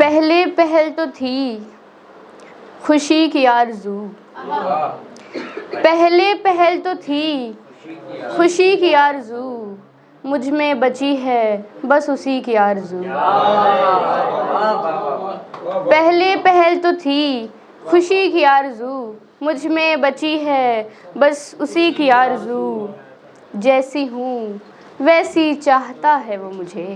पहले पहल तो थी खुशी की आरज़ू, पहले पहल तो थी खुशी की आरज़ू, मुझ में बची है बस उसी की आरज़ू। पहले पहल तो थी खुशी की आरज़ू, मुझ में बची है बस उसी की आरज़ू। जैसी हूँ वैसी चाहता है वो मुझे,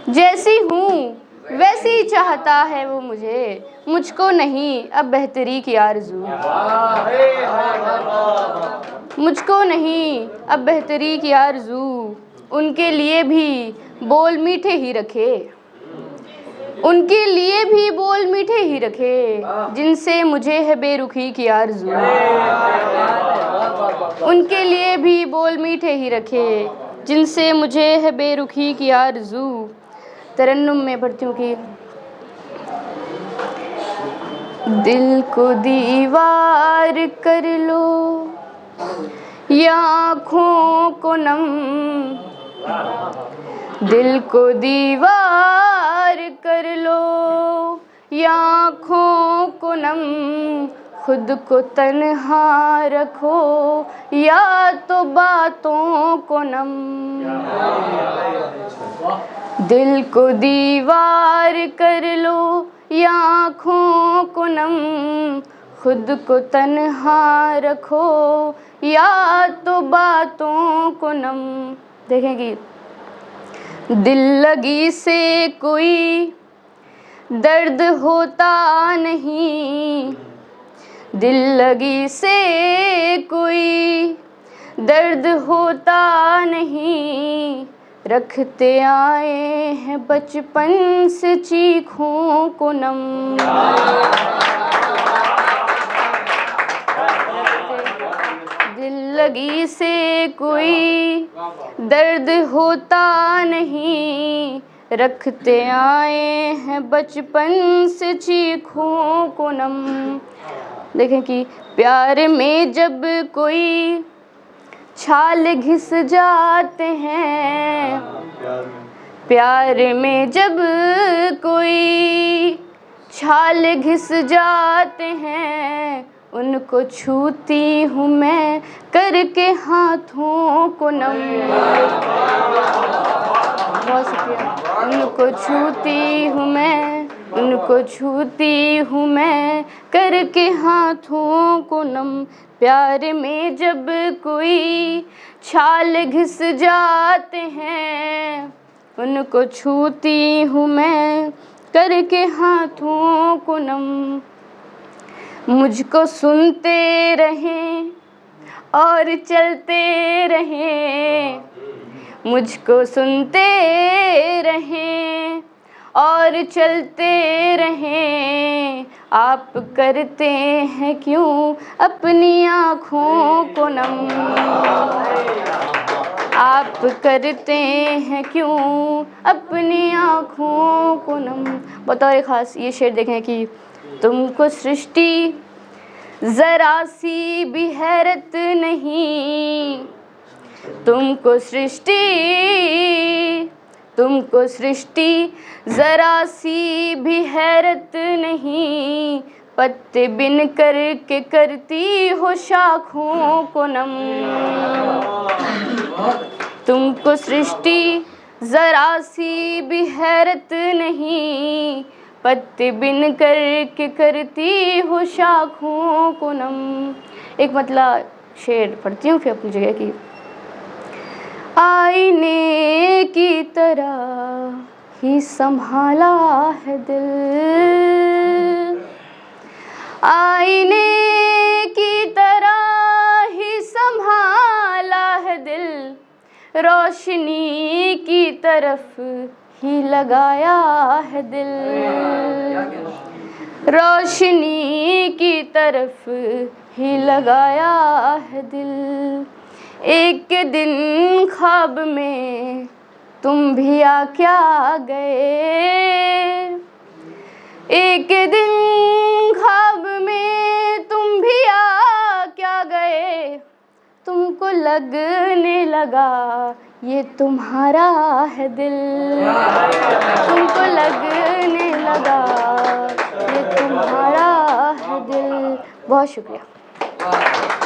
जैसी हूँ वैसी चाहता है वो मुझे, मुझको नहीं अब बेहतरी की आरज़ू। मुझको नहीं अब बेहतरी की आरज़ू, उनके लिए भी बोल मीठे ही रखे, उनके लिए भी बोल मीठे ही रखे, जिनसे मुझे है बेरुखी की आरज़ू। उनके लिए भी बोल मीठे ही रखे, जिनसे मुझे है बेरुखी की आरज़ू। तरन्नुम में पढ़ती हूँ कि दिल को दीवार कर लो या आँखों को नम, दिल को दीवार कर लो या आँखों को नम, खुद को तन्हा रखो या तो बातों को नम। दिल को दीवार कर लो या आँखों को नम, खुद को तन्हा रखो या तो बातों को नम। देखें कि दिल लगी से कोई दर्द होता नहीं, दिल लगी से कोई दर्द होता नहीं, रखते आए हैं बचपन से चीखों को नम। दिल लगी से कोई दर्द होता नहीं, रखते आए हैं बचपन से चीखों को नम। देखें कि प्यार में जब कोई छाल घिस जाते हैं, प्यार में जब कोई छाल घिस जाते हैं, उनको छूती हूँ मैं करके हाथों को नम। बहुत शुक्रिया। उनको छूती हूँ मैं, उनको छूती हूँ मैं करके हाथों को नम। प्यार में जब कोई छाल घिस जाते हैं, उनको छूती हूँ मैं करके हाथों को नम। मुझको सुनते रहें और चलते रहें, मुझको सुनते रहें और चलते रहें, आप करते हैं क्यों अपनी आँखों को नम। आप करते हैं क्यों अपनी आँखों को नम। बतौर ख़ास ये शेर देखें कि तुमको सृष्टि ज़रा सी भी हैरत नहीं, तुमको सृष्टि ज़रा सी भी हैरत नहीं, पत्ते बिन करके करती हो शाखों को नम। तुमको सृष्टि ज़रा सी भी हैरत नहीं, पत्ते बिन करके करती हो शाखों को नम। एक मतलब शेर पढ़ती हूँ फिर अपनी जगह की। आईने की तरह ही संभाला है दिल, आईने की तरह ही संभाला है दिल, रोशनी की तरफ ही लगाया है दिल, रोशनी की तरफ ही लगाया है दिल। एक दिन ख्वाब में तुम भी आ क्या गए, एक दिन ख्वाब में तुम भी आ क्या गए, तुमको लगने लगा ये तुम्हारा है दिल, तुमको लगने बहुत शुक्रिया।